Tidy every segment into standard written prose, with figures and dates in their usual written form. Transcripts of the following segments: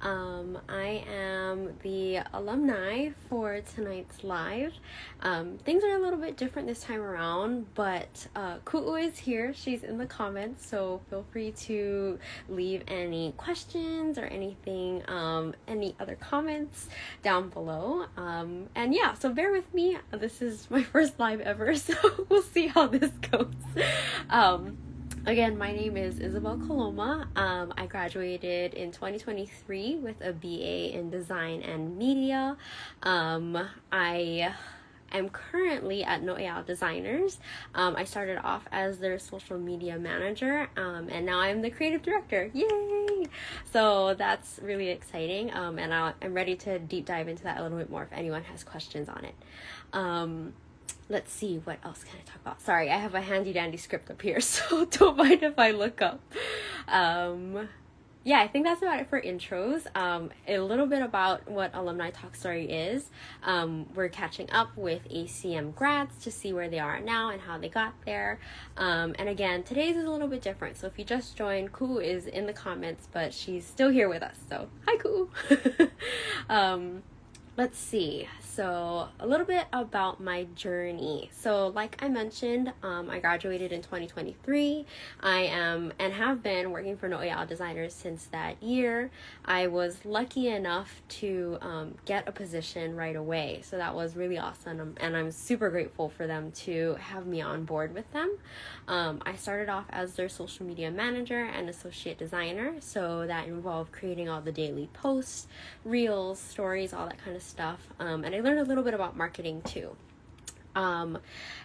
Coloma. I am the alumni for tonight's live. Things are a little bit different this time around, but Ku'u is here. She's in the comments, so feel free to leave any questions or anything, any other comments down below. And yeah, so bear with me. This is my first live ever, so we'll see how this goes. Again, my name is Isabel Coloma. I graduated in 2023 with a BA in Design and Media. I am currently at Noeal Designers. I started off as their social media manager, and now I'm the creative director. Yay! So that's really exciting, and I'm ready to deep dive into that a little bit more if anyone has questions on it. Let's see, what else can I talk about? Sorry, I have a handy dandy script up here, so don't mind if I look up. Yeah, I think that's about it for intros. A little bit about what Alumni Talk Story is. We're catching up with ACM grads to see where they are now and how they got there. And again, today's is a little bit different. So if you just joined, Ku is in the comments, but she's still here with us. So hi, Ku. Let's see. So a little bit about my journey. So like I mentioned, I graduated in 2023. I am and have been working for Noeal Designers since that year. I was lucky enough to get a position right away. So that was really awesome. And I'm super grateful for them to have me on board with them. I started off as their social media manager and associate designer. So that involved creating all the daily posts, reels, stories, all that kind of stuff. And I learned a little bit about marketing too. And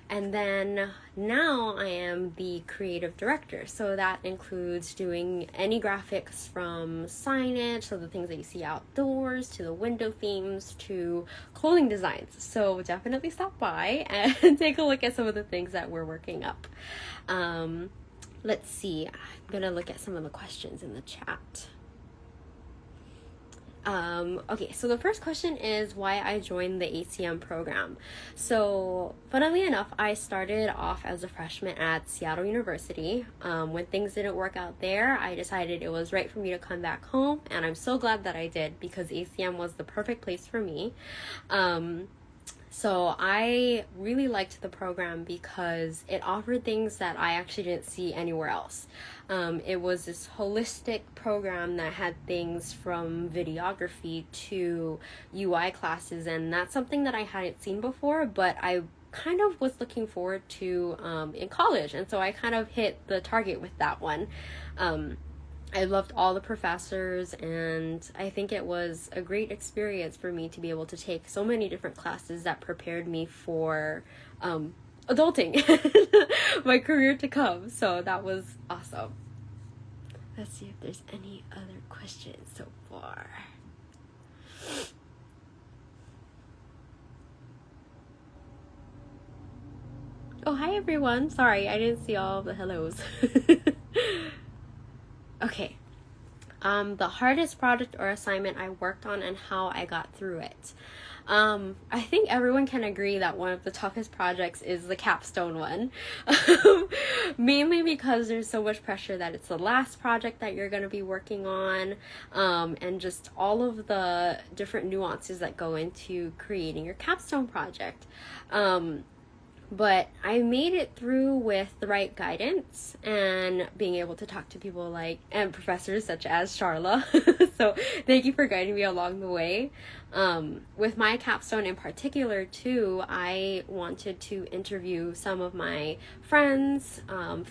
then now I am the creative director. So that includes doing any graphics from signage, so the things that you see outdoors, to the window themes, to clothing designs. So definitely stop by and take a look at some of the things that we're working up. Let's see. I'm gonna look at some of the questions in the chat. Okay, so the first question is why I joined the ACM program. So funnily enough, I started off as a freshman at Seattle University. When things didn't work out there, I decided it was right for me to come back home, and I'm so glad that I did because ACM was the perfect place for me. So I really liked the program because it offered things that I actually didn't see anywhere else. It was this holistic program that had things from videography to UI classes, and that's something that I hadn't seen before, but I kind of was looking forward to in college, and so I kind of hit the target with that one. I loved all the professors, and I think it was a great experience for me to be able to take so many different classes that prepared me for adulting, my career to come. So that was awesome. Let's see if there's any other questions so far. Oh, hi everyone. Sorry, I didn't see all of the hellos. Okay. The hardest project or assignment I worked on and how I got through it. I think everyone can agree that one of the toughest projects is the capstone one. Mainly because there's so much pressure that it's the last project that you're going to be working on, and just all of the different nuances that go into creating your capstone project. But I made it through with the right guidance and being able to talk to people and professors such as Charla. So thank you for guiding me along the way. With my capstone in particular too, I wanted to interview some of my friends,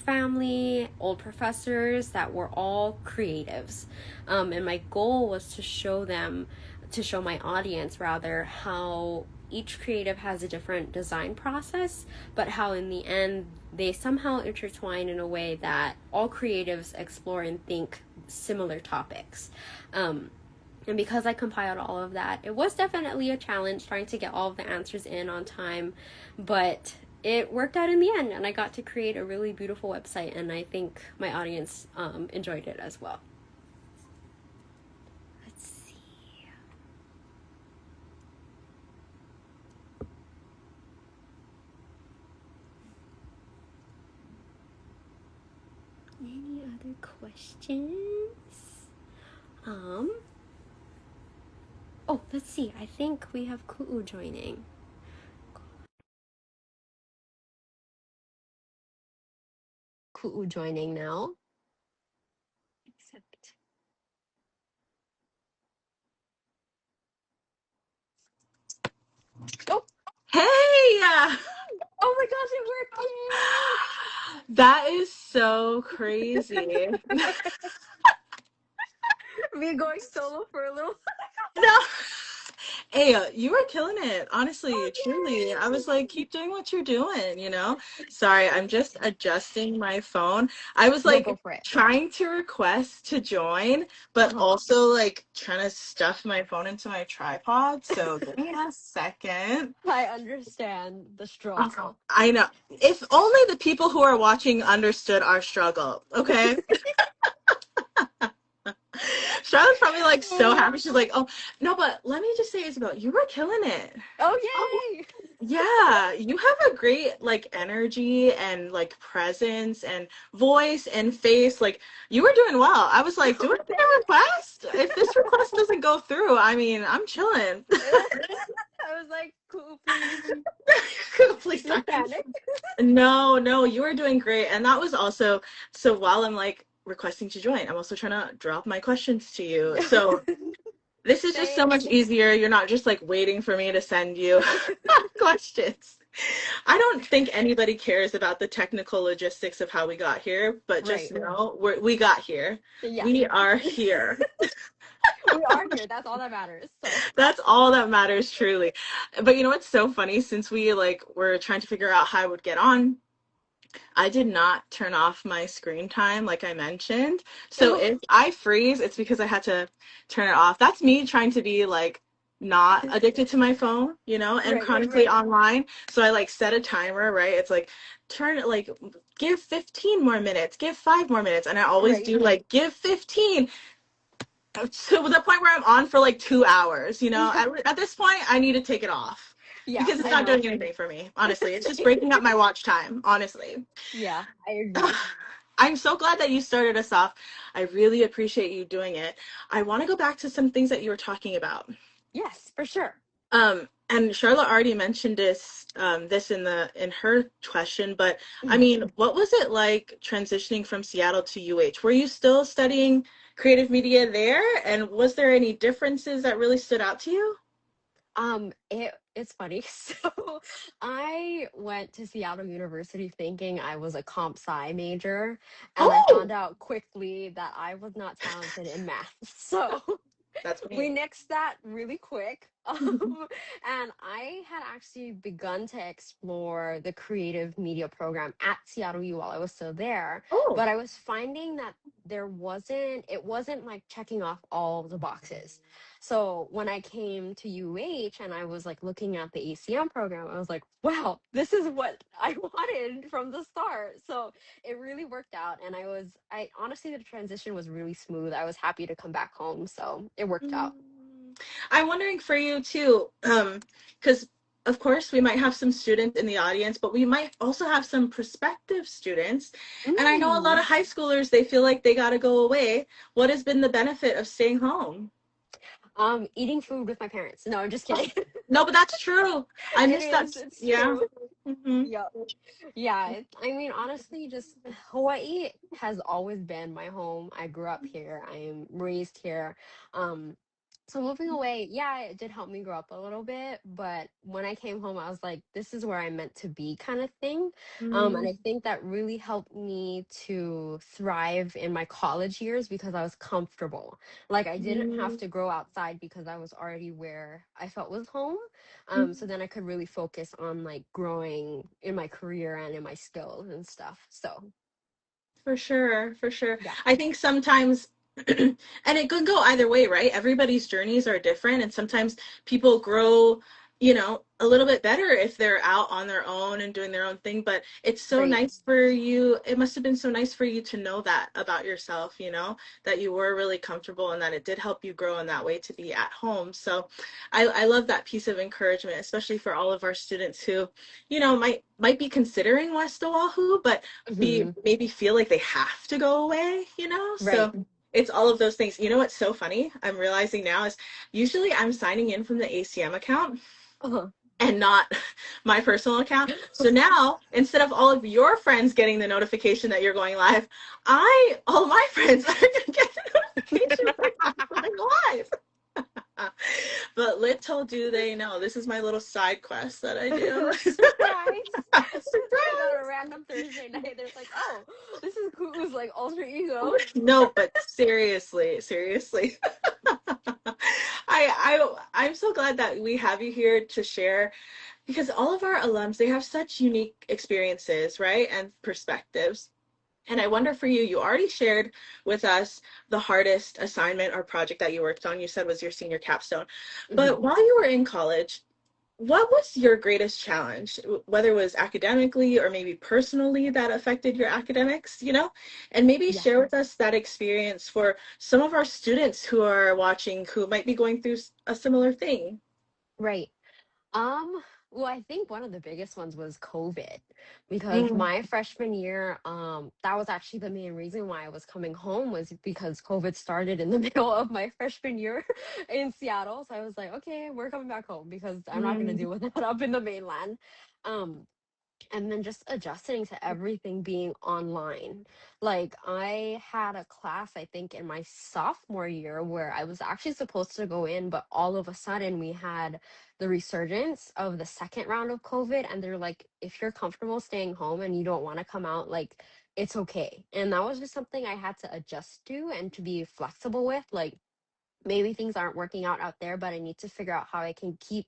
family, old professors that were all creatives. And my goal was to show my audience rather, how each creative has a different design process, but how in the end they somehow intertwine in a way that all creatives explore and think similar topics. And because I compiled all of that, it was definitely a challenge trying to get all of the answers in on time, but it worked out in the end, and I got to create a really beautiful website, and I think my audience enjoyed it as well. Any other questions? Um, oh, let's see. I think we have Ku'u joining. Ku'u joining now. Accept. Oh, Hey! oh my gosh, it worked! That is so crazy. Yay! Me going solo for a little. No. Hey, you were killing it. Honestly, Oh, truly. I was yay! like, keep doing what you're doing. Sorry, I'm just adjusting my phone. I was No, go like for it. trying to request to join, but Uh-huh. also like trying to stuff my phone into my tripod. So give me a second. I understand the Oh, struggle. I know. If only the people who are watching understood our struggle, okay? Charlotte's probably like so happy. She's like, oh, no, but let me just say, Isabel, you were killing it. Oh, Oh, yay! yeah, you have a great like energy and like presence and voice and face. Like you were doing well. I was like, do Oh, I get a request? If this request doesn't go through, I mean, I'm chilling. I was like, cool, please. Please No don't. panic. No, no, you are doing great. And that was also so while I'm like requesting to join, I'm also trying to drop my questions to you. So this is just so Thanks. much easier. You're not just like waiting for me to send you questions. I don't think anybody cares about the technical logistics of how we got here, but just Right. know we got here. Yeah. We are here. We are here. That's all that matters. So, That's all that matters, truly. But you know what's so funny? Since we like were trying to figure out how I would get on, I did not turn off my screen time like I mentioned. So oh, if I freeze, it's because I had to turn it off. That's me trying to be like not addicted to my phone, and right, chronically online. So I like set a timer, right? It's like turn it like give 15 more minutes, give 5 more minutes. And I always right. do like give 15 to the point where I'm on for like 2 hours. At this point, I need to take it off Yeah, because it's I not know. doing anything for me, honestly. It's just breaking up my watch time, honestly. Yeah, I agree. I'm so glad that you started us off. I really appreciate you doing it. I want to go back to some things that you were talking about. Yes, for sure. And Charlotte already mentioned this in her question, but I Mhm. mean, what was it like transitioning from Seattle to UH? Were you still studying creative media there? And was there any differences that really stood out to you? It's funny. So I went to Seattle University thinking I was a comp sci major, and I found Oh, out quickly that I was not talented in math. So that's we me. nixed that really quick. And I had actually begun to explore the creative media program at Seattle U while I was still there, Oh. but I was finding that it wasn't like checking off all the boxes. So when I came to UH and I was like looking at the ACM program, I was like, wow, this is what I wanted from the start. So it really worked out. And I honestly, the transition was really smooth. I was happy to come back home. So it worked out. I'm wondering for you too, because of course we might have some students in the audience, but we might also have some prospective students. And I know a lot Mm. of high schoolers, they feel like they got to go away. What has been the benefit of staying home? Eating food with my parents. No, I'm just Oh, kidding. no, but that's true. I It miss that. is. It's Yeah. true. Hmm. Yeah. Yeah, I mean, honestly, just Hawaii has always been my home. I grew up here. I am raised here. Um, so moving away, yeah, it did help me grow up a little bit. But when I came home, I was like, this is where I'm meant to be, kind of thing. And I think that really helped me to thrive in my college years because I was comfortable. Like I didn't have to grow outside because I was already where I felt was home. So then I could really focus on like growing in my career and in my skills and stuff. So For sure, for sure. yeah, I think sometimes, and it could go either way, right? Everybody's journeys are different, and sometimes people grow, a little bit better if they're out on their own and doing their own thing. But it's so right. nice for you. It must have been so nice for you to know that about yourself, that you were really comfortable and that it did help you grow in that way to be at home. So I love that piece of encouragement, especially for all of our students who, might be considering West Oahu, but Hmm. maybe feel like they have to go away. Right. So It's all of those things. You know what's so funny? I'm realizing now is usually I'm signing in from the ACM account Uh-huh. and not my personal account. So now, instead of all of your friends getting the notification that you're going live, all of my friends are going to get the notification that I'm going live. But little do they know, this is my little side quest that I do. Surprise! Like on a Surprise! random Thursday night, there's like, oh, this is who's like alter ego. No, but seriously, seriously. I'm so glad that we have you here to share because all of our alums, they have such unique experiences, right? And perspectives. And I wonder for you, you already shared with us the hardest assignment or project that you worked on, you said was your senior capstone. Hmm. But while you were in college, what was your greatest challenge, whether it was academically or maybe personally that affected your academics, you know? And maybe Yeah. share with us that experience for some of our students who are watching who might be going through a similar thing. Right. Um, well, I think one of the biggest ones was COVID because Mm, my freshman year, that was actually the main reason why I was coming home was because COVID started in the middle of my freshman year in Seattle. So I was like, okay, we're coming back home because I'm not gonna mm, deal with that up in the mainland. Um, and then just adjusting to everything being online. Like I had a class I think in my sophomore year where I was actually supposed to go in, but all of a sudden we had the resurgence of the second round of COVID, and they're like, if you're comfortable staying home and you don't want to come out, like it's okay. And that was just something I had to adjust to and to be flexible with. Like maybe things aren't working out there, but I need to figure out how I can keep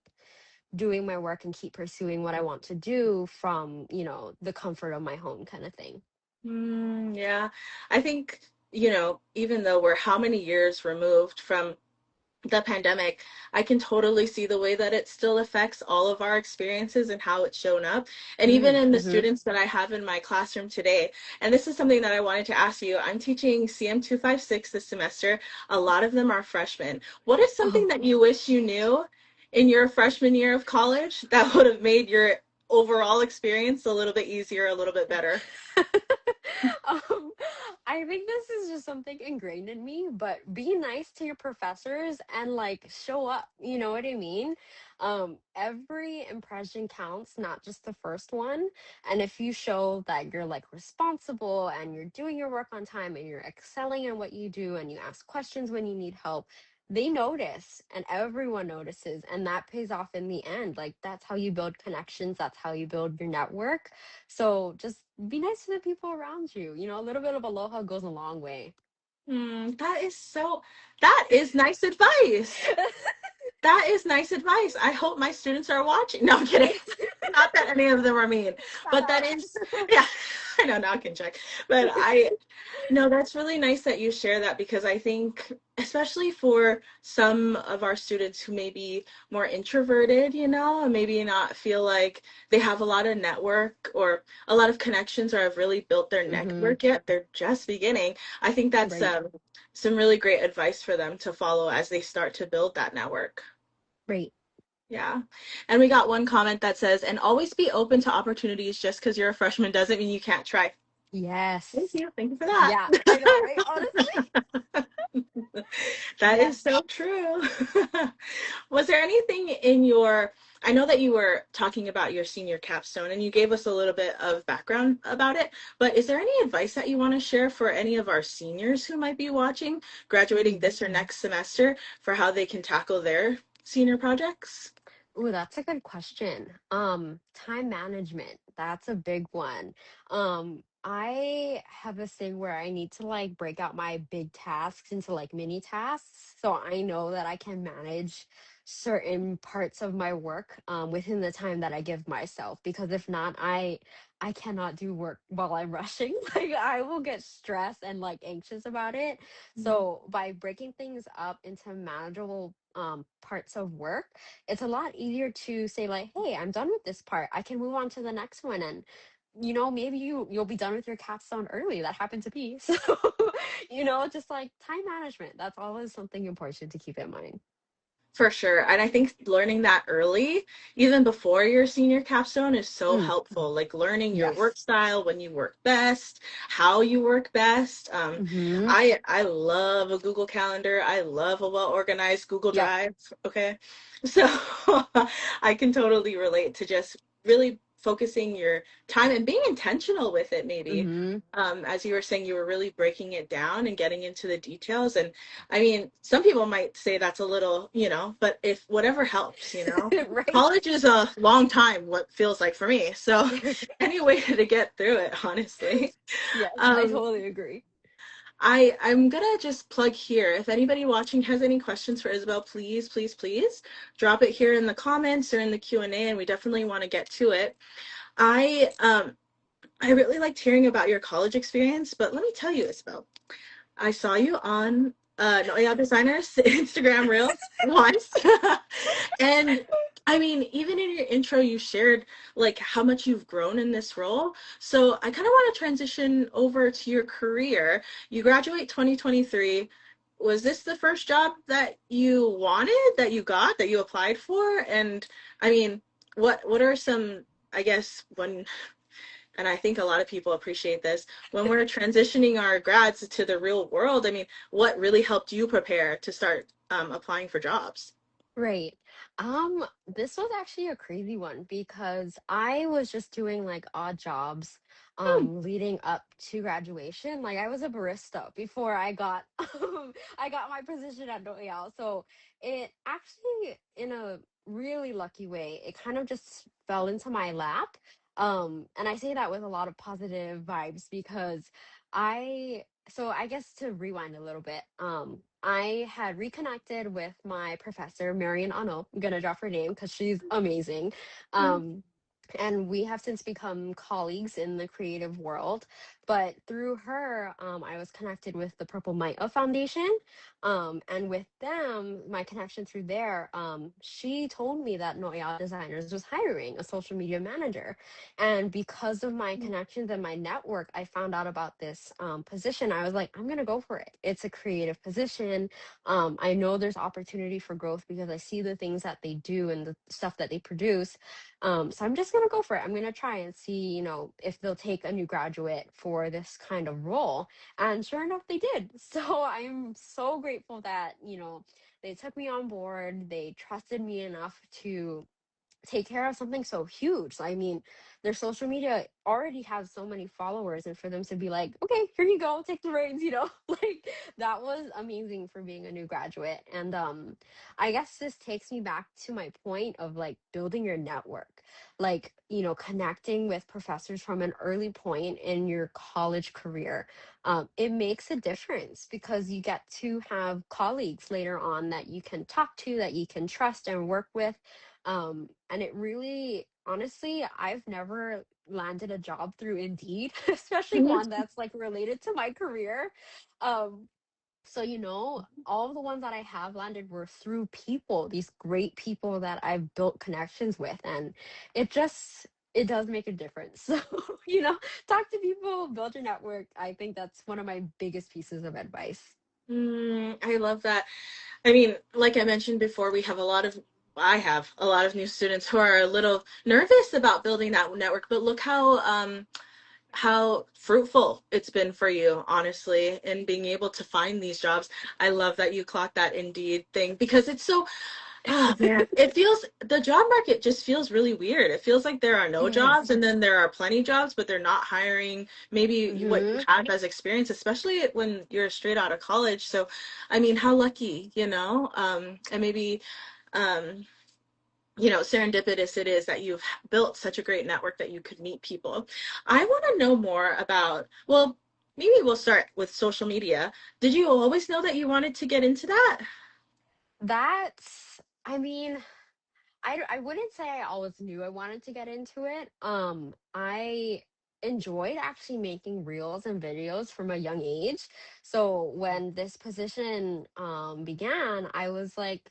doing my work and keep pursuing what I want to do from, the comfort of my home kind of thing. yeah. I think, even though we're how many years removed from the pandemic, I can totally see the way that it still affects all of our experiences and how it's shown up. And even in the Mm-hmm. students that I have in my classroom today, and this is something that I wanted to ask you. I'm teaching CM 256 this semester. A lot of them are freshmen. What is something Oh. that you wish you knew in your freshman year of college that would have made your overall experience a little bit easier, a little bit better? um, I think this is just something ingrained in me, but be nice to your professors and like show up. You know what I mean? Every impression counts, not just the first one. And if you show that you're like responsible and you're doing your work on time and you're excelling in what you do and you ask questions when you need help, they notice and everyone notices, and that pays off in the end. Like that's how you build connections, that's how you build your network. So just be nice to the people around you. A little bit of aloha goes a long way. That is nice advice. That is nice advice. I hope my students are watching. No, I'm kidding. Not that any of them are mean, Shout but that out. is, yeah, I know now I can check. But no, that's really nice that you share that because I think, especially for some of our students who may be more introverted, and maybe not feel like they have a lot of network or a lot of connections or have really built their Hmm. network yet, they're just beginning. I think that's Right. some really great advice for them to follow as they start to build that network. Right. Yeah. And we got one comment that says, and always be open to opportunities just because you're a freshman doesn't mean you can't try. Thank Yes. you. Thank you for that. Yeah, I know, right? Honestly. That Yes. is so true. Was there anything I know that you were talking about your senior capstone and you gave us a little bit of background about it, but is there any advice that you want to share for any of our seniors who might be watching, graduating Mm. this or next semester for how they can tackle their senior projects? Ooh, that's a good question. Time management, that's a big one. I have this thing where I need to like break out my big tasks into like mini tasks. So I know that I can manage certain parts of my work within the time that I give myself. Because if not, I cannot do work while I'm rushing. Like I will get stressed and like anxious about it. So by breaking things up into manageable parts of work, it's a lot easier to say like, hey, I'm done with this part, I can move on to the next one. And maybe you'll be done with your capstone early. That happened to me. So just like time management, that's always something important to keep in mind. For sure. And I think learning that early, even before your senior capstone, is so Mm, helpful. Like learning your work yes. style, when you work best, how you work best. Mm-hmm. I love a Google Calendar. I love a well-organized Google Yep. Drive. Okay. So I can totally relate to just really focusing your time and being intentional with it, maybe. Mm-hmm. As you were saying, you were really breaking it down and getting into the details. And I mean, some people might say that's a little, but if whatever helps. Right. College is a long time, what feels like for me. So any way to get through it, honestly. Yes, I Um, totally agree. I'm gonna just plug here. If anybody watching has any questions for Isabel, please, please, please drop it here in the comments or in the Q&A, and we definitely want to get to it. I really liked hearing about your college experience, but let me tell you, Isabel, I saw you on No Yeah Designers Instagram Reels once. And I mean, even in your intro, you shared like how much you've grown in this role. So I kind of want to transition over to your career. You graduate 2023. Was this the first job that you wanted, that you got, that you applied for? And I mean, what are some, I guess, when and I think a lot of people appreciate this, when we're transitioning our grads to the real world, I mean, what really helped you prepare to start applying for jobs? Right. This was actually a crazy one because I was just doing like odd jobs Hmm. leading up to graduation. Like I was a barista before I got I got my position at Royale. So it actually in a really lucky way, it kind of just fell into my lap. And I say that with a lot of positive vibes because I guess to rewind a little bit, I had reconnected with my professor, Marian Ano. I'm gonna drop her name because she's amazing. Um, and we have since become colleagues in the creative world. But through her, I was connected with the Purple Maya Foundation. And with them, my connection through there, she told me that Noya Designers was hiring a social media manager. And because of my connections and my network, I found out about this position. I was like, I'm going to go for it. It's a creative position. I know there's opportunity for growth because I see the things that they do and the stuff that they produce. So I'm just going to go for it. I'm going to try and see, if they'll take a new graduate for this kind of role. And sure enough, they did. So I'm so grateful that, they took me on board. They trusted me enough to take care of something so huge. I mean, their social media already has so many followers, and for them to be like, okay, here you go, take the reins, like that was amazing for being a new graduate. And I guess this takes me back to my point of like building your network, like, connecting with professors from an early point in your college career. It makes a difference because you get to have colleagues later on that you can talk to, that you can trust and work with. And it really, honestly, I've never landed a job through Indeed, especially one that's like related to my career. Um, so, all of the ones that I have landed were through people, these great people that I've built connections with. And it does make a difference. So, talk to people, build your network. I think that's one of my biggest pieces of advice. I love that. I mean, like I mentioned before, I have a lot of new students who are a little nervous about building that network, but look how fruitful it's been for you, honestly, in being able to find these jobs. I love that you clocked that Indeed thing because it's so. Oh man, the job market just feels really weird. It feels like there are no It is. jobs and then there are plenty jobs, but they're not hiring maybe what you Mm-hmm. have as experience, especially when you're straight out of college. So, I mean, how lucky. And maybe um, serendipitous it is that you've built such a great network that you could meet people. I want to know more about, well, maybe we'll start with social media. Did you always know that you wanted to get into that? I mean, I wouldn't say I always knew I wanted to get into it. I enjoyed actually making reels and videos from a young age. So when this position began, I was like,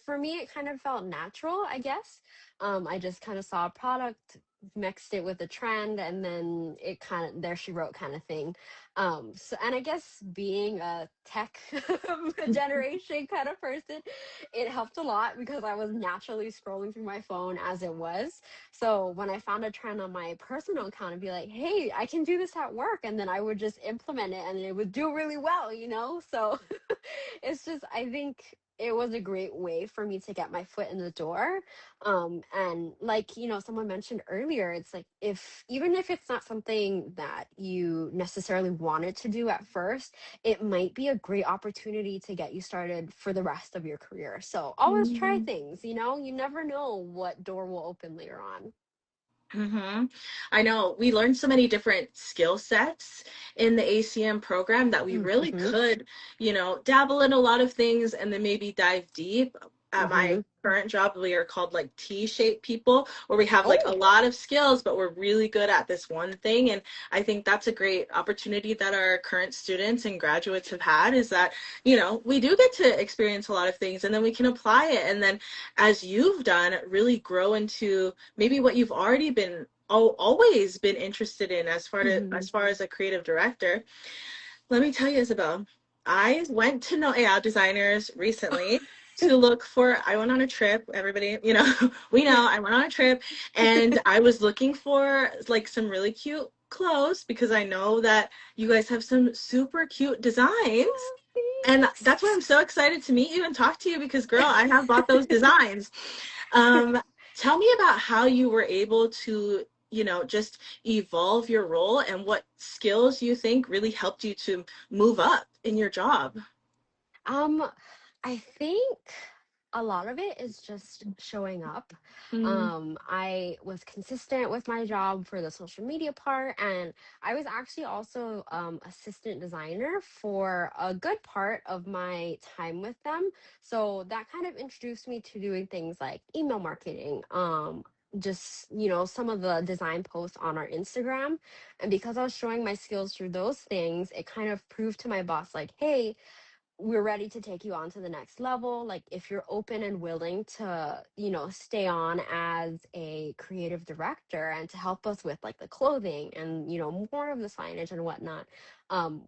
for me, it kind of felt natural, I guess. I just kind of saw a product mixed it with the trend, and then it kind of, there she wrote kind of thing. So, and I guess being a tech generation kind of person, it helped a lot because I was naturally scrolling through my phone as it was. So when I found a trend on my personal account and be like, hey, I can do this at work, and then I would just implement it and it would do really well, you know? So it's just, I think it was a great way for me to get my foot in the door. And like, you know, someone mentioned earlier, it's like, if even if it's not something that you necessarily wanted to do at first, it might be a great opportunity to get you started for the rest of your career. So always try Mhm. things, you know, you never know what door will open later on. I know we learned so many different skill sets in the ACM program that we really Mm-hmm. could, dabble in a lot of things and then maybe dive deep. At my Mm-hmm. current job, we are called like T-shaped people, where we have like a Oh. lot of skills, but we're really good at this one thing. And I think that's a great opportunity that our current students and graduates have had, is that, we do get to experience a lot of things and then we can apply it. And then, as you've done, really grow into maybe what you've already been always been interested in Mm-hmm. as far as a creative director. Let me tell you, Isabel, I went to Noea Designers recently to look for, I went on a trip, everybody, we know I went on a trip, and I was looking for like some really cute clothes because I know that you guys have some super cute designs. Oh, And that's why thanks. I'm so excited to meet you and talk to you, because girl, I have bought those designs. Um, Tell me about how you were able to, just evolve your role, and what skills you think really helped you to move up in your job. Um, I think a lot of it is just showing up. Mm. I was consistent with my job for the social media part, and I was actually also assistant designer for a good part of my time with them. So that kind of introduced me to doing things like email marketing, just, you know, some of the design posts on our Instagram. And because I was showing my skills through those things, it kind of proved to my boss, like, hey, we're ready to take you on to the next level. Like, if you're open and willing to, you know, stay on as a creative director and to help us with like the clothing and, you know, more of the signage and whatnot,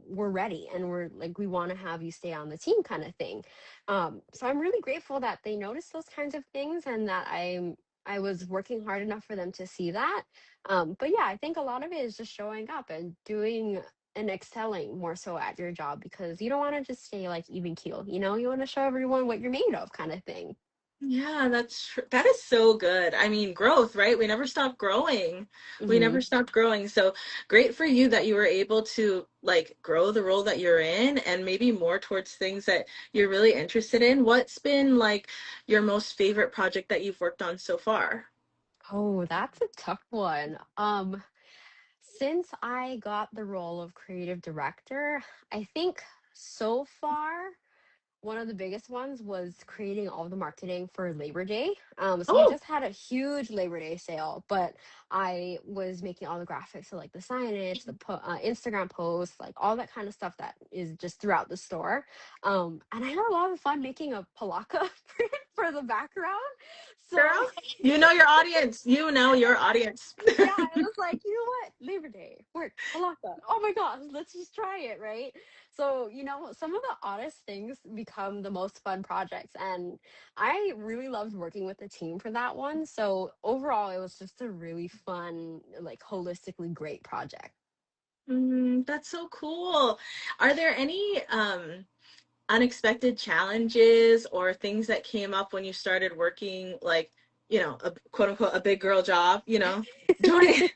we're ready, and we're like, we want to have you stay on the team kind of thing. So I'm really grateful that they noticed those kinds of things, and that I was working hard enough for them to see that. But yeah, I think a lot of it is just showing up and doing and excelling more so at your job, because you don't want to just stay like even keel, you know, you want to show everyone what you're made of kind of thing. Yeah, that's true. That is so good. I mean, growth, right? We never stop growing. We Hmm. never stopped growing. So great for you that you were able to like grow the role that you're in, and maybe more towards things that you're really interested in. What's been like your most favorite project that you've worked on so far? Oh, that's a tough one. Since I got the role of creative director, I think so far one of the biggest ones was creating all the marketing for Labor Day. So we Oh, just had a huge Labor Day sale, but I was making all the graphics, so like the signage, the Instagram posts, like all that kind of stuff that is just throughout the store. And I had a lot of fun making a palaka print for the background. So girl, you know your audience. You know your audience. yeah, I was like, you know what? Labor Day, work, palaka. Oh my gosh, let's just try it, right? So, you know, some of the oddest things become the most fun projects. And I really loved working with the team for that one. So overall, it was just a really fun, like holistically great project. That's so cool. Are there any unexpected challenges or things that came up when you started working, like, a quote unquote a big girl job, joining,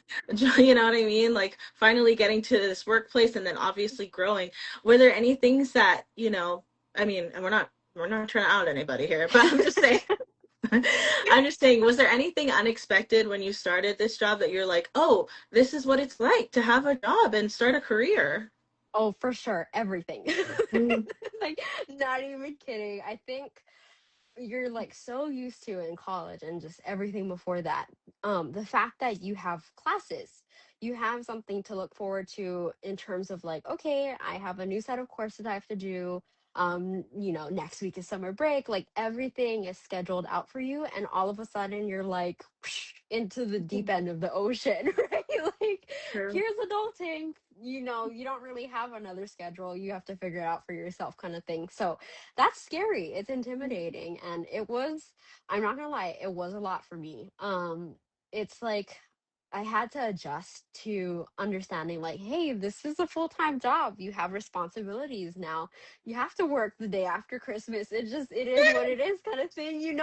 you know what I mean? Like finally getting to this workplace and then obviously growing. Were there any things that, I mean, and we're not trying to out anybody here, but I'm just saying, I'm just saying, was there anything unexpected when you started this job that you're like, oh, this is what it's like to have a job and start a career? Oh, for sure, everything. Mm. Like, not even kidding. I think you're like so used to in college and just everything before that, the fact that you have classes, you have something to look forward to in terms of like, okay, I have a new set of courses I have to do, next week is summer break, like everything is scheduled out for you, and all of a sudden you're like into the deep end of the ocean, right? Like, True. here's adulting. You don't really have another schedule. You have to figure it out for yourself, kind of thing. So that's scary. It's intimidating. And I'm not gonna lie, it was a lot for me. It's like I had to adjust to understanding, like, hey, this is a full-time job. You have responsibilities now. You have to work the day after Christmas. It is what it is, kind of thing.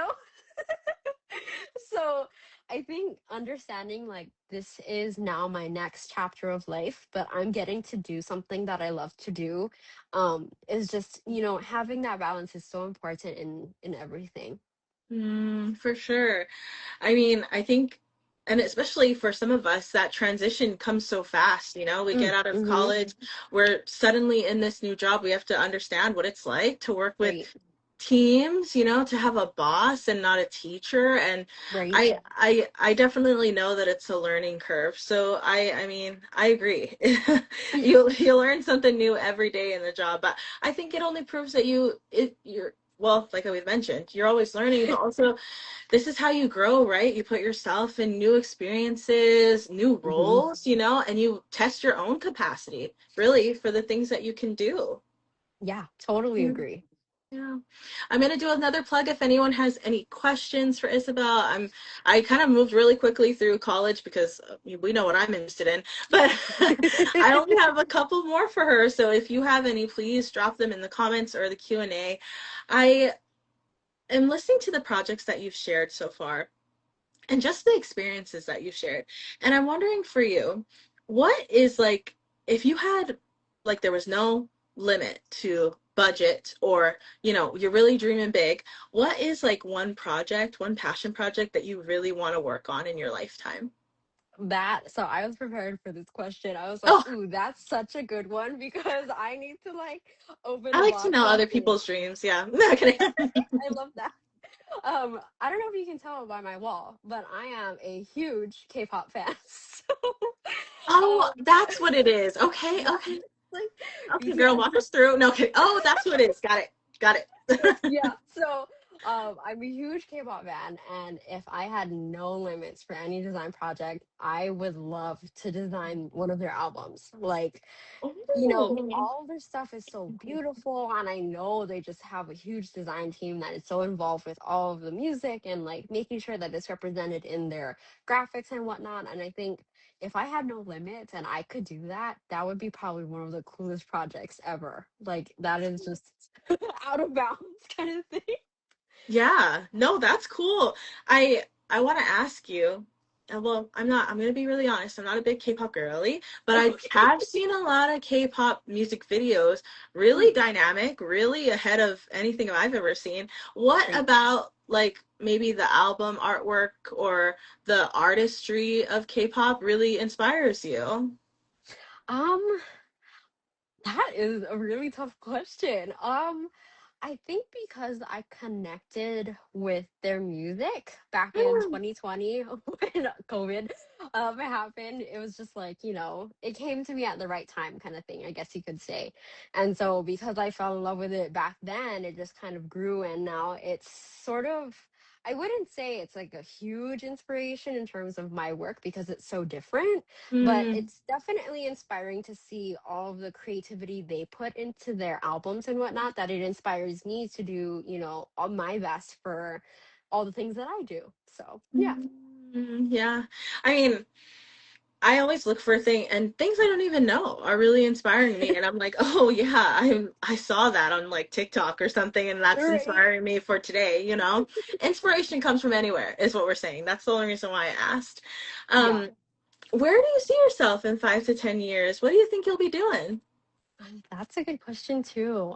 So I think understanding, like, this is now my next chapter of life, but I'm getting to do something that I love to do. Is just, having that balance is so important in everything. For sure. I mean, I think, and especially for some of us, that transition comes so fast. We get out of Mm-hmm. college, we're suddenly in this new job. We have to understand what it's like to work with Right. teams, to have a boss and not a teacher. And Right. I definitely know that it's a learning curve. So I mean, I agree. You learn something new every day in the job, but I think it only proves that you're well, like we mentioned, you're always learning, but also this is how you grow, right? You put yourself in new experiences, new Hmm. roles, and you test your own capacity, really, for the things that you can do. Yeah, totally Yeah. agree. Yeah. I'm gonna do another plug if anyone has any questions for Isabel. I kind of moved really quickly through college because we know what I'm interested in, but I only have a couple more for her. So if you have any, please drop them in the comments or the Q&A. I am listening to the projects that you've shared so far and just the experiences that you shared. And I'm wondering for you, what is like, if you had, like, there was no limit to budget or, you're really dreaming big, what is like one project, one passion project that you really want to work on in your lifetime? So I was prepared for this question. I was like, Oh, ooh, that's such a good one because I need to, like, open I a like to box know and other think. people's dreams. Yeah. No, kidding. I love that. I don't know if you can tell by my wall, but I am a huge K-pop fan. So, Oh, that's what it is. Okay, yeah, okay. like Okay, girl, BTS. walk us through. No, okay. Oh, that's what it is. Got it. Got it. Yeah. So, I'm a huge K-pop fan, and if I had no limits for any design project, I would love to design one of their albums. Like, Oh. all their stuff is so beautiful, and I know they just have a huge design team that is so involved with all of the music and, like, making sure that it's represented in their graphics and whatnot. And I think if I had no limits and I could do that, that would be probably one of the coolest projects ever. Like, that is just out of bounds kind of thing. Yeah, no, that's cool. I want to ask you, well, I'm gonna be really honest. I'm not a big K-pop girly, but I Okay. have seen a lot of K-pop music videos, really Mm, dynamic, really ahead of anything I've ever seen. What right. about like maybe the album artwork or the artistry of K-pop really inspires you? Um, that is a really tough question. I think because I connected with their music back in Mm, 2020 when COVID happened. It was just like, it came to me at the right time, kind of thing, I guess you could say. And so because I fell in love with it back then, it just kind of grew. And now it's sort of, I wouldn't say it's like a huge inspiration in terms of my work because it's so different, but mm, it's definitely inspiring to see all of the creativity they put into their albums and whatnot, that it inspires me to do, all my best for all the things that I do. So yeah. yeah. I mean, I always look for things I don't even know are really inspiring me, and I'm like, oh yeah, I saw that on like TikTok or something, and that's Right. inspiring me for today. Inspiration comes from anywhere, is what we're saying. That's the only reason why I asked. Yeah. Um, where do you see yourself in 5 to 10 years? What do you think you'll be doing? That's a good question too.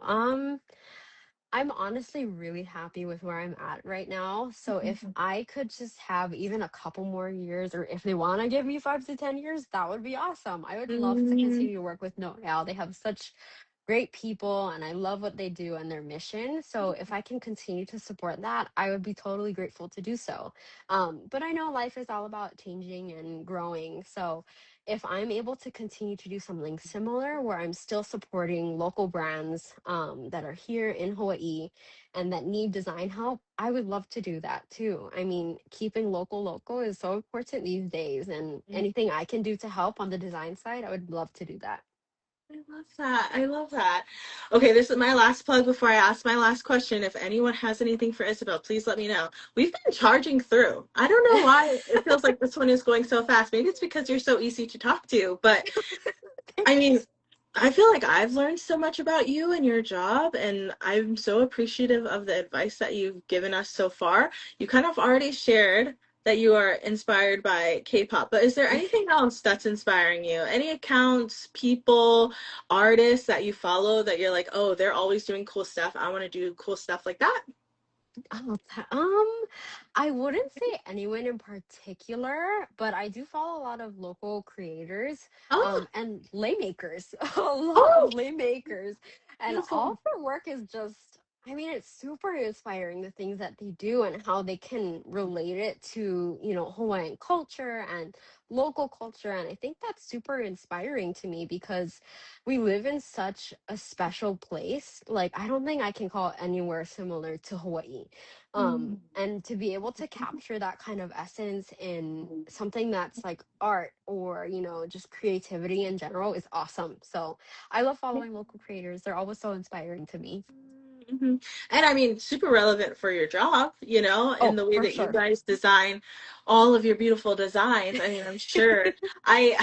I'm honestly really happy with where I'm at right now. So if I could just have even a couple more years, or if they want to give me 5 to 10 years, that would be awesome. I would love to Mm, continue to work with Noel. They have such great people and I love what they do and their mission. So if I can continue to support that, I would be totally grateful to do so. But I know life is all about changing and growing. So if I'm able to continue to do something similar where I'm still supporting local brands that are here in Hawaii and that need design help, I would love to do that too. I mean, keeping local is so important these days, and anything I can do to help on the design side, I would love to do that. I love that. I love that. Okay, this is my last plug before I ask my last question. If anyone has anything for Isabel, please let me know. We've been charging through. I don't know why it feels like this one is going so fast. Maybe it's because you're so easy to talk to, but I mean, Thanks. I feel like I've learned so much about you and your job, and I'm so appreciative of the advice that you've given us so far. You kind of already shared that you are inspired by K-pop, but is there anything else that's inspiring you? Any accounts, people, artists that you follow that you're like, oh, they're always doing cool stuff. I want to do cool stuff like that? Oh, I wouldn't say anyone in particular, but I do follow a lot of local creators, Oh, and lay makers, a lot oh, of lay makers, and all beautiful. of their work is just, I mean, it's super inspiring, the things that they do and how they can relate it to, Hawaiian culture and local culture. And I think that's super inspiring to me because we live in such a special place. Like, I don't think I can call it anywhere similar to Hawaii. Mm. And to be able to capture that kind of essence in something that's like art or, just creativity in general is awesome. So I love following local creators. They're always so inspiring to me. Mhm. And I mean, super relevant for your job, in Oh, the way for that you sure. guys design all of your beautiful designs. I mean, I'm sure I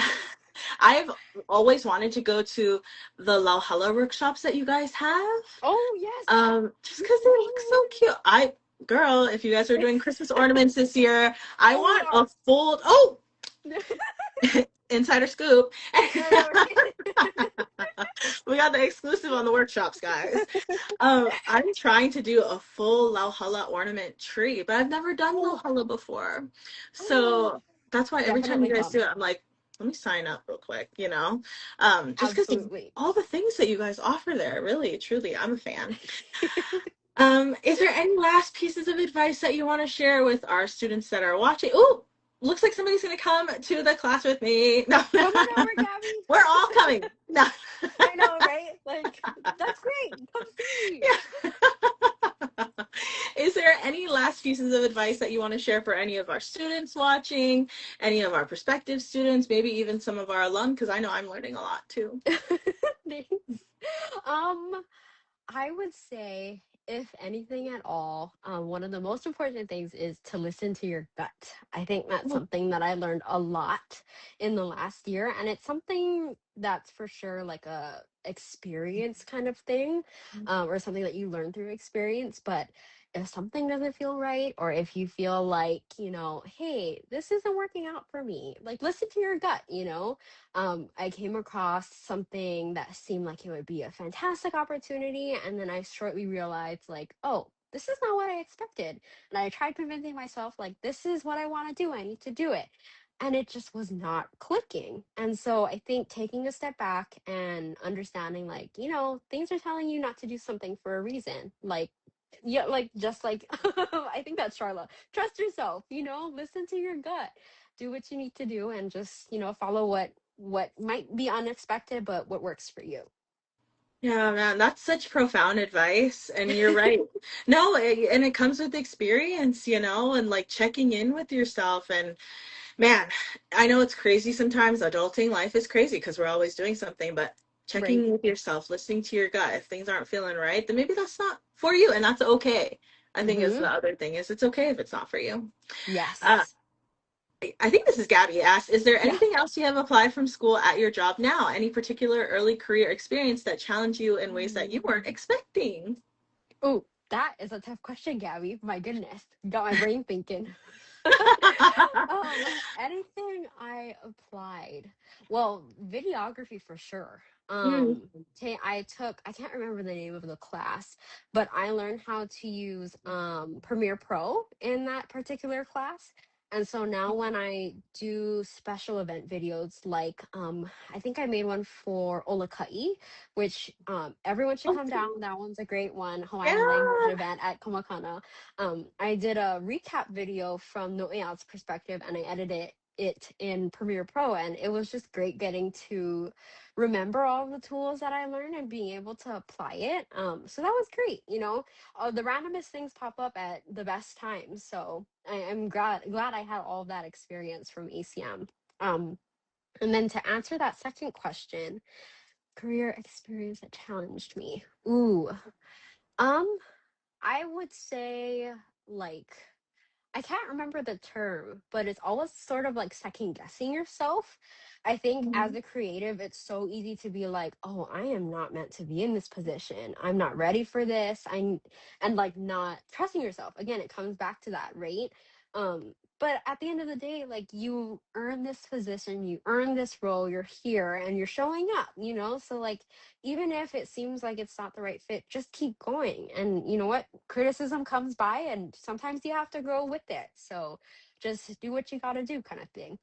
I've always wanted to go to the Lauhalla workshops that you guys have. Oh, yes. Just because they look so cute. Girl, if you guys are doing Christmas ornaments this year, I Oh, we want are. a full, insider scoop. I know, right? We got the exclusive on the workshops, guys. I'm trying to do a full Lauhalla ornament tree, but I've never done Oh, Lauhalla before. oh, So that's why every time definitely you guys do come. it, I'm like, let me sign up real quick, just because of Absolutely. all the things that you guys offer there. Really, truly, I'm a fan. Is there any last pieces of advice that you want to share with our students that are watching? Oh, looks like somebody's going to come to the class with me. No, Come on over, we're all Gabby. coming. No. I know, right? Like, that's great. Come see me. Yeah. Is there any last pieces of advice that you want to share for any of our students watching, any of our prospective students, maybe even some of our alum? Because I know I'm learning a lot too. Thanks. Um, I would say, if anything at all, one of the most important things is to listen to your gut. I think that's Oh, something that I learned a lot in the last year, and it's something that's for sure like a experience kind of thing, or something that you learn through experience. But if something doesn't feel right, or if you feel like, hey, this isn't working out for me, like listen to your gut. I came across something that seemed like it would be a fantastic opportunity. And then I shortly realized, like, oh, this is not what I expected. And I tried convincing myself, like, this is what I want to do. I need to do it. And it just was not clicking. And so I think taking a step back and understanding, like, things are telling you not to do something for a reason. Like, yeah, like just like I think that's Charla. Trust yourself, listen to your gut, do what you need to do, and just follow what might be unexpected, but what works for you. yeah, man, that's such profound advice. And you're right. No, and it comes with experience, and like checking in with yourself. And man, I know it's crazy sometimes. Adulting life is crazy because we're always doing something, but Right. checking in with yourself, listening to your gut. If things aren't feeling right, then maybe that's not for you, and that's okay. I think is Mm-hmm. the other thing is it's okay if it's not for you. Uh, Yes. I think this is Gabby asked, is there Yeah. anything else you have applied from school at your job now? Any particular early career experience that challenged you in ways that you weren't expecting? Oh, that is a tough question, Gabby. My goodness, got my brain thinking. Anything I applied. Well, videography for sure. Mm, I can't remember the name of the class, but I learned how to use Premiere Pro in that particular class. And so now when I do special event videos, like I think I made one for Olakai, which everyone should come Okay. down. That one's a great one, Hawaiian language Yeah. event at Komakana. I did a recap video from Noea's perspective, and I edited it in Premiere Pro, and it was just great getting to remember all of the tools that I learned and being able to apply it. So that was great. The randomest things pop up at the best times. So I'm glad I had all of that experience from ACM. Um, and then to answer that second question, career experience that challenged me. Ooh, um, I would say like I can't remember the term, but it's always sort of like second guessing yourself. I think as Mhm. a creative, it's so easy to be like, "Oh, I am not meant to be in this position. I'm not ready for this." And like not trusting yourself. Again, it comes back to that, right? But at the end of the day, like you earn this position, you earn this role, you're here and you're showing up. So like even if it seems like it's not the right fit, just keep going. And you know what? Criticism comes by, and sometimes you have to grow with it. So just do what you got to do, kind of thing.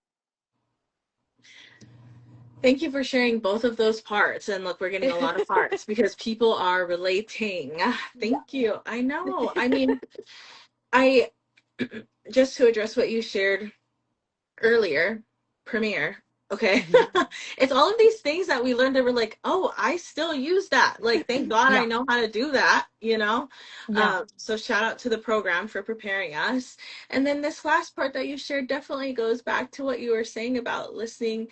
Thank you for sharing both of those parts. And look, we're getting a lot of parts because people are relating. Thank you. I know. I mean, I just to address what you shared earlier, Premiere. Okay. Hmm. It's all of these things that we learned that we're like, oh, I still use that. Like, thank God I Yeah. know how to do that. Yeah. So shout out to the program for preparing us. And then this last part that you shared definitely goes back to what you were saying about listening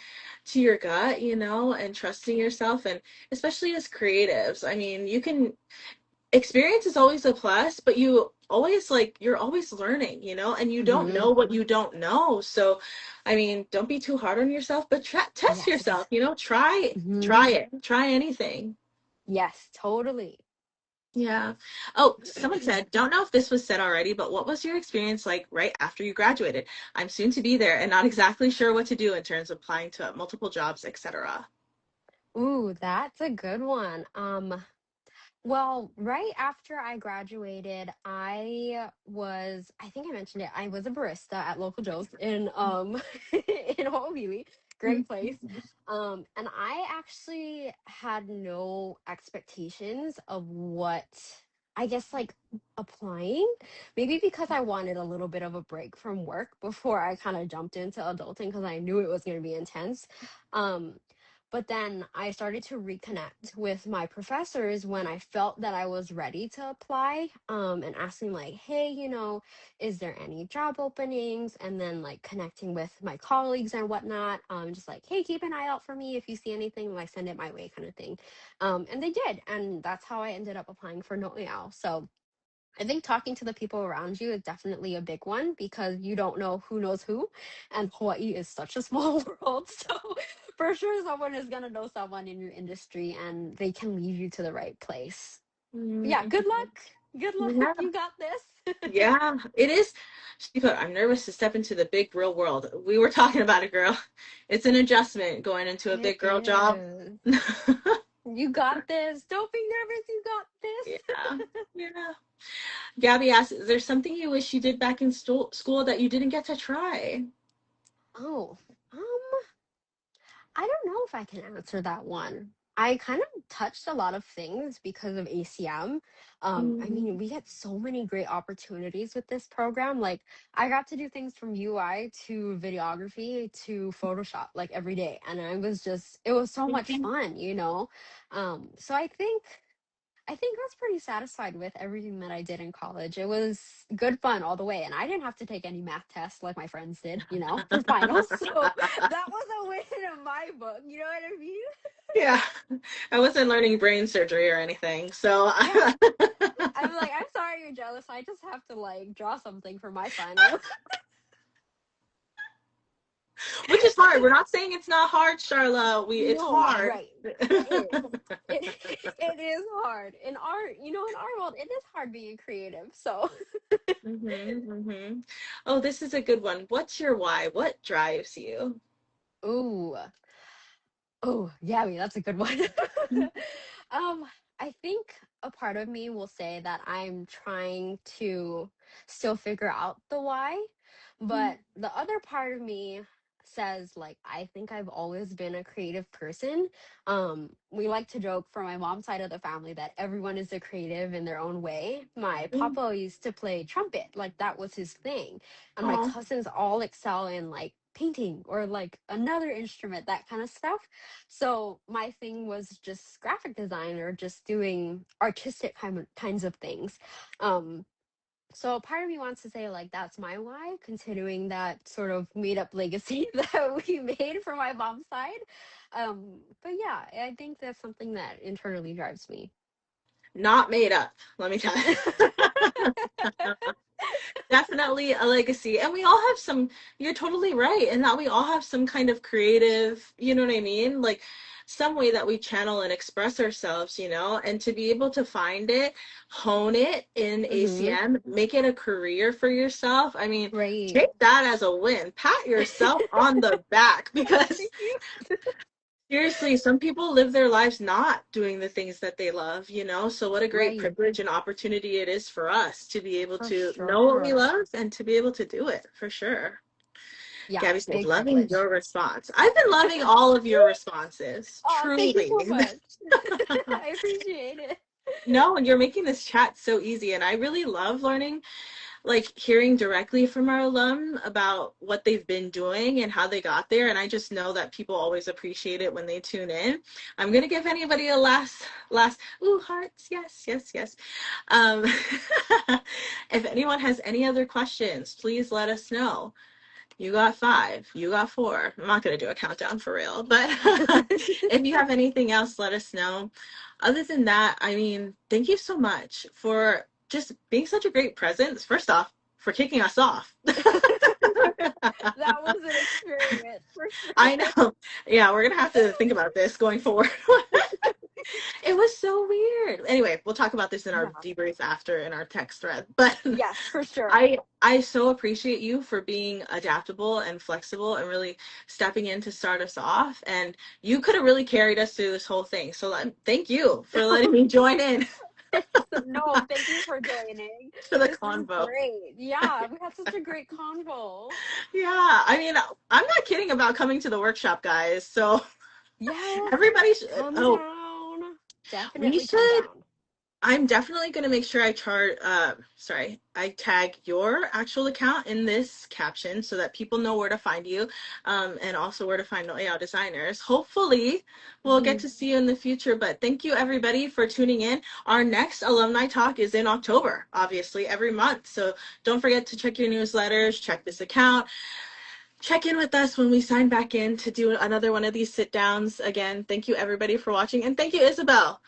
to your gut, and trusting yourself. And especially as creatives, I mean, you can experience is always a plus, but you're always learning, and you don't Hmm. know what you don't know. So, I mean, don't be too hard on yourself, but test Yes. yourself, try Hmm. it, try anything. Yes, totally. Yeah. Oh, someone said, don't know if this was said already, but what was your experience like right after you graduated? I'm soon to be there and not exactly sure what to do in terms of applying to multiple jobs, etc. Ooh, that's a good one. Well, right after I graduated, I think I mentioned it, I was a barista at Local Joe's in in Honolulu. Great place. And I actually had no expectations of what I guess like applying. Maybe because I wanted a little bit of a break from work before I kind of jumped into adulting because I knew it was going to be intense. Um but then I started to reconnect with my professors when I felt that I was ready to apply, and asking, like, hey, is there any job openings? And then, like, connecting with my colleagues and whatnot. Just like, hey, keep an eye out for me. If you see anything, like, send it my way, kind of thing. And they did. And that's how I ended up applying for Noeal. So I think talking to the people around you is definitely a big one because you don't know who knows who. And Hawaii is such a small world. So for sure, someone is going to know someone in your industry and they can lead you to the right place. But yeah, good Mhm. luck. Good luck. Yeah. You got this. Yeah, it is. She put, I'm nervous to step into the big real world. We were talking about it, girl. It's an adjustment going into a It big girl job. is. You got this. Don't be nervous. You got Yeah, this. yeah. Gabby asked, is there something you wish you did back in school that you didn't get to try? Oh, um, I don't know if I can answer that one. I kind of touched a lot of things because of ACM. I mean, Mm, we get so many great opportunities with this program. Like, I got to do things from UI to videography to Photoshop like every day. And it was so much mhm. fun. So I think I was pretty satisfied with everything that I did in college. It was good fun all the way. And I didn't have to take any math tests like my friends did, for finals. So that was a win in my book. You know what I mean? Yeah, I wasn't learning brain surgery or anything, so Yeah. I'm like, I'm sorry you're jealous. I just have to like draw something for my final. which is hard. We're not saying it's not hard, Charla. It's No, hard. right. It is. It, it is hard. In our world, it is hard being creative. So, Oh, this is a good one. What's your why? What drives you? ooh. Oh, yeah, that's a good one. um, I think a part of me will say that I'm trying to still figure out the why. But the other part of me says, like, I think I've always been a creative person. We like to joke from my mom's side of the family that everyone is a creative in their own way. My papa used to play trumpet, like that was his thing. And my Oh, cousins all excel in like painting or like another instrument, that kind of stuff. So my thing was just graphic design or just doing artistic kinds of things. Um, so part of me wants to say like that's my why, continuing that sort of made up legacy that we made from my mom's side. But yeah, I think that's something that internally drives me. not made up, let me tell you. Definitely a legacy. And we all have some, you're totally right, in that we all have some kind of creative, you know what I mean? Like some way that we channel and express ourselves, and to be able to find it, hone it in Mm-hmm. ACM, make it a career for yourself. I mean, Right. take that as a win. Pat yourself on the back because Thank you. seriously, some people live their lives not doing the things that they love, So what a great Right. privilege and opportunity it is for us to be able For to know what we sure. love and to be able to do it, for sure. Yeah, Gabby said, big loving privilege. your response. I've been loving all of your responses, Oh, thank you truly. so much. I appreciate it. No, and you're making this chat so easy. And I really love learning, like hearing directly from our alum about what they've been doing and how they got there. And I just know that people always appreciate it when they tune in. I'm gonna give anybody a last ooh, hearts, yes, yes, yes. Um if anyone has any other questions, please let us know. You got 5, you got 4. I'm not gonna do a countdown for real, but if you have anything else, let us know. Other than that, I mean, thank you so much for just being such a great presence. First off, for kicking us off. That was an experiment for I sure. know. Yeah, we're gonna have to think about this going forward. It was so weird. Anyway, we'll talk about this in our Yeah. debrief after in our text thread. But Yes, for sure. I so appreciate you for being adaptable and flexible and really stepping in to start us off. And you could have really carried us through this whole thing. So thank you for letting me join in No, thank you for joining. to the This was convo. great. Yeah, we had such a great convo. Yeah, I mean, I'm not kidding about coming to the workshop, guys. So Yes, everybody should. come Oh, down. we Definitely come should. down. I'm definitely going to make sure I tag your actual account in this caption so that people know where to find you, and also where to find layout designers. Hopefully, we'll get Mhm. to see you in the future, but thank you everybody for tuning in. Our next alumni talk is in October, obviously, every month. So don't forget to check your newsletters, check this account, check in with us when we sign back in to do another one of these sit downs. Again, thank you everybody for watching, and thank you, Isabel.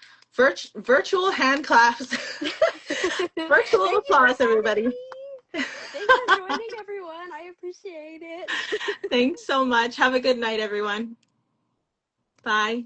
Virtual hand claps. Virtual Thank you for applause, having everybody. me. Thanks for joining, everyone. I appreciate it. Thanks so much. Have a good night, everyone. Bye.